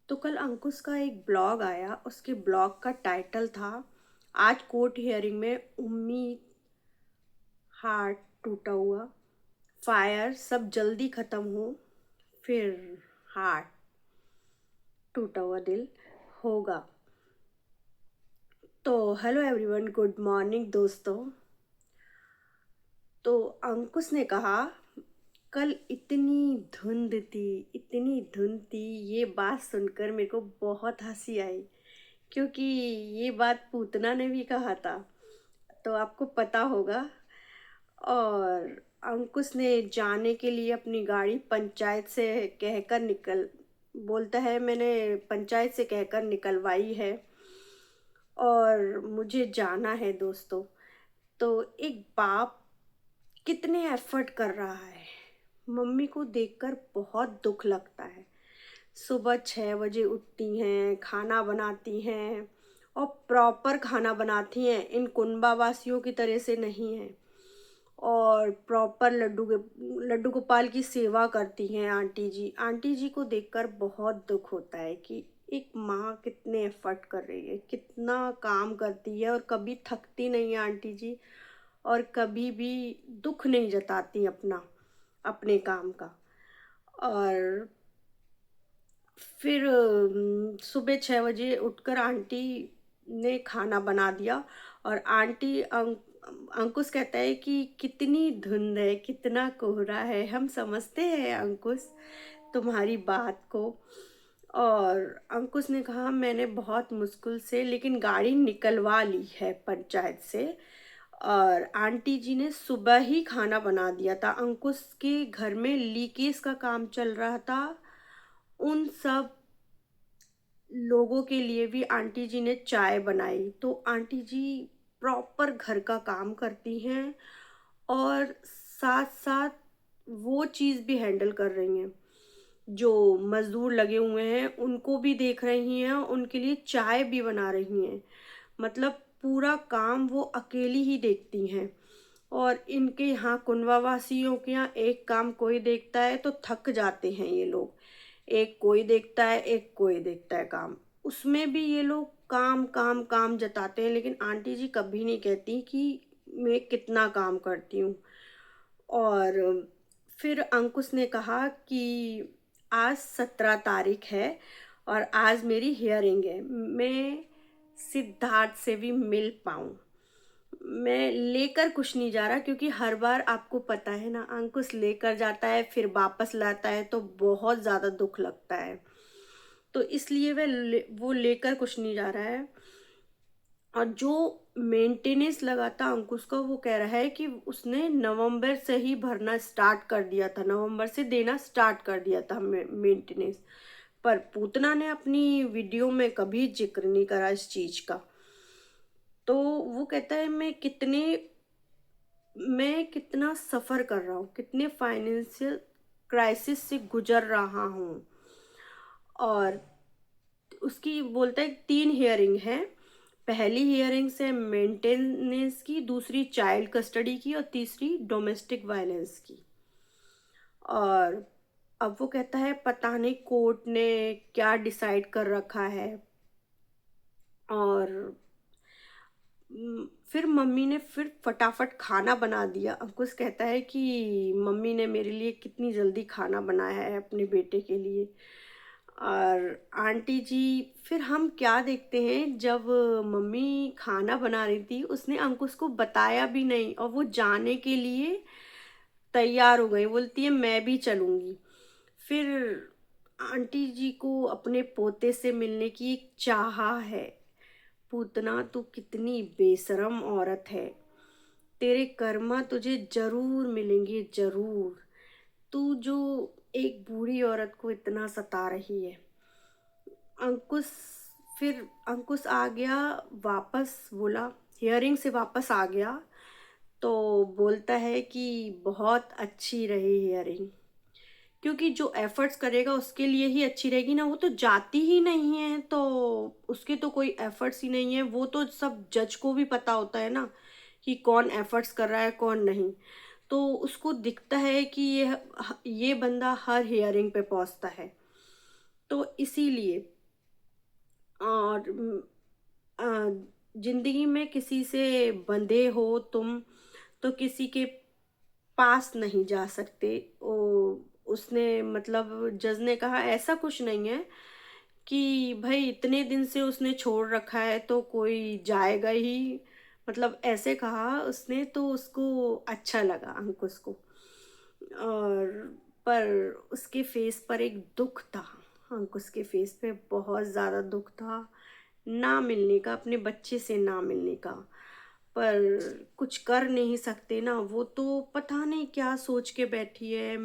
तो कल अंकुश का एक ब्लॉग आया। उसके ब्लॉग का टाइटल था, आज कोर्ट हियरिंग में उम्मीद, हार्ट टूटा हुआ, फायर सब जल्दी ख़त्म हो, फिर हार्ट टूटा हुआ दिल होगा। तो हेलो एवरीवन, गुड मॉर्निंग दोस्तों। तो अंकुश ने कहा, कल इतनी धुंध थी। ये बात सुनकर मेरे को बहुत हंसी आई, क्योंकि ये बात पूतना ने भी कहा था, तो आपको पता होगा। और अंकुश ने जाने के लिए अपनी गाड़ी पंचायत से कहकर निकल बोलता है, मैंने पंचायत से कहकर निकलवाई है और मुझे जाना है दोस्तों। तो एक बाप कितने एफर्ट कर रहा है, मम्मी को देखकर बहुत दुख लगता है। सुबह 6 बजे उठती हैं, खाना बनाती हैं और प्रॉपर खाना बनाती हैं, इन कुनबा वासियों की तरह से नहीं है। और प्रॉपर लड्डू गोपाल की सेवा करती हैं आंटी जी। आंटी जी को देखकर बहुत दुख होता है कि एक माँ कितने एफर्ट कर रही है, कितना काम करती है और कभी थकती नहीं है आंटी जी। और कभी भी दुख नहीं जताती अपने काम का। और फिर सुबह 6 बजे उठकर आंटी ने खाना बना दिया। और अंकुश कहता है कि कितनी धुंध है, कितना कोहरा है, हम समझते हैं अंकुश तुम्हारी बात को। और अंकुश ने कहा, मैंने बहुत मुश्किल से लेकिन गाड़ी निकलवा ली है पंचायत से। और आंटी जी ने सुबह ही खाना बना दिया था। अंकुश के घर में लीकेज का काम चल रहा था, उन सब लोगों के लिए भी आंटी जी ने चाय बनाई। तो आंटी जी प्रॉपर घर का काम करती हैं और साथ साथ वो चीज़ भी हैंडल कर रही हैं, जो मज़दूर लगे हुए हैं उनको भी देख रही हैं, उनके लिए चाय भी बना रही हैं। मतलब पूरा काम वो अकेली ही देखती हैं। और इनके यहाँ कुनवा वासियों के यहाँ एक काम कोई देखता है तो थक जाते हैं ये लोग। एक कोई देखता है, एक कोई देखता है काम, उसमें भी ये लोग काम काम काम जताते हैं। लेकिन आंटी जी कभी नहीं कहती कि मैं कितना काम करती हूँ। और फिर अंकुश ने कहा कि आज 17 तारीख है और आज मेरी हियरिंग है, मैं सिद्धार्थ से भी मिल पाऊँ। मैं लेकर कुछ नहीं जा रहा, क्योंकि हर बार आपको पता है ना, अंकुश लेकर जाता है फिर वापस लाता है तो बहुत ज़्यादा दुख लगता है। तो इसलिए वो लेकर कुछ नहीं जा रहा है। और जो मेंटेनेंस लगा था अंकुश का, वो कह रहा है कि उसने नवंबर से ही भरना स्टार्ट कर दिया था, नवंबर से देना स्टार्ट कर दिया था मेंटेनेंस। पर पूतना ने अपनी वीडियो में कभी जिक्र नहीं करा इस चीज़ का। तो वो कहता है, मैं कितना सफ़र कर रहा हूँ, कितने फाइनेंशियल क्राइसिस से गुजर रहा हूँ। और उसकी बोलता है 3 हियरिंग है। पहली हियरिंग से मेंटेनेंस की, दूसरी चाइल्ड कस्टडी की और तीसरी डोमेस्टिक वायलेंस की। और अब वो कहता है, पता नहीं कोर्ट ने क्या डिसाइड कर रखा है। और फिर मम्मी ने फिर फटाफट खाना बना दिया। अंकुश कहता है कि मम्मी ने मेरे लिए कितनी जल्दी खाना बनाया है अपने बेटे के लिए। और आंटी जी, फिर हम क्या देखते हैं, जब मम्मी खाना बना रही थी उसने अंकुश को बताया भी नहीं और वो जाने के लिए तैयार हो गई, बोलती है मैं भी चलूँगी। फिर आंटी जी को अपने पोते से मिलने की एक चाह है। पूतना, तू कितनी बेशरम औरत है, तेरे कर्मा तुझे जरूर मिलेंगे, जरूर। तू जो एक बूढ़ी औरत को इतना सता रही है। अंकुश फिर अंकुश आ गया वापस, बोला हियरिंग से वापस आ गया। तो बोलता है कि बहुत अच्छी रही हियरिंग, क्योंकि जो एफर्ट्स करेगा उसके लिए ही अच्छी रहेगी ना। वो तो जाती ही नहीं है, तो उसके तो कोई एफर्ट्स ही नहीं है। वो तो सब जज को भी पता होता है ना कि कौन एफर्ट्स कर रहा है कौन नहीं। तो उसको दिखता है कि ये बंदा हर हियरिंग पे पहुंचता है। तो इसीलिए और ज़िंदगी में किसी से बंधे हो तुम, तो किसी के पास नहीं जा सकते। ओ उसने मतलब जज ने कहा ऐसा कुछ नहीं है कि भाई इतने दिन से उसने छोड़ रखा है तो कोई जाएगा ही, मतलब ऐसे कहा उसने, तो उसको अच्छा लगा अंकुश को। और पर उसके फेस पर एक दुख था, अंकुश के फेस पे बहुत ज़्यादा दुख था, ना मिलने का, अपने बच्चे से ना मिलने का। पर कुछ कर नहीं सकते ना, वो तो पता नहीं क्या सोच के बैठी है।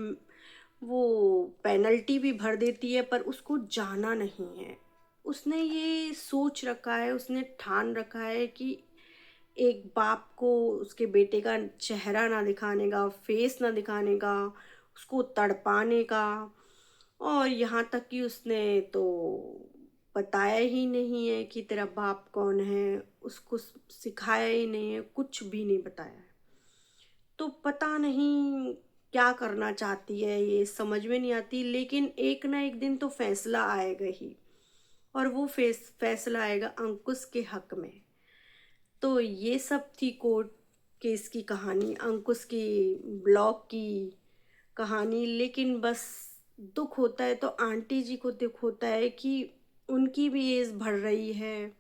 वो पेनल्टी भी भर देती है पर उसको जाना नहीं है। उसने ये सोच रखा है, उसने ठान रखा है कि एक बाप को उसके बेटे का चेहरा ना दिखाने का, फेस ना दिखाने का, उसको तड़पाने का। और यहाँ तक कि उसने तो बताया ही नहीं है कि तेरा बाप कौन है, उसको सिखाया ही नहीं है, कुछ भी नहीं बताया है। तो पता नहीं क्या करना चाहती है, ये समझ में नहीं आती, लेकिन एक ना एक दिन तो फैसला आएगा ही। और वो फैसला आएगा अंकुश के हक में। तो ये सब थी कोर्ट केस की कहानी, अंकुश की ब्लॉग की कहानी। लेकिन बस दुख होता है तो आंटी जी को दुख होता है कि उनकी भी एज बढ़ रही है,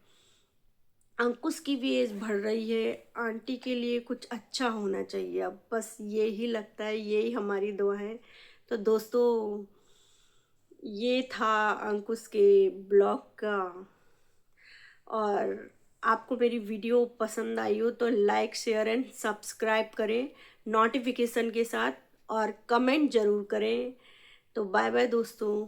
अंकुश की भी एज बढ़ रही है, आंटी के लिए कुछ अच्छा होना चाहिए। अब बस यही लगता है, यही हमारी दुआ है। तो दोस्तों, ये था अंकुश के ब्लॉग का। और आपको मेरी वीडियो पसंद आई हो तो लाइक शेयर एंड सब्सक्राइब करें नोटिफिकेशन के साथ, और कमेंट ज़रूर करें। तो बाय बाय दोस्तों।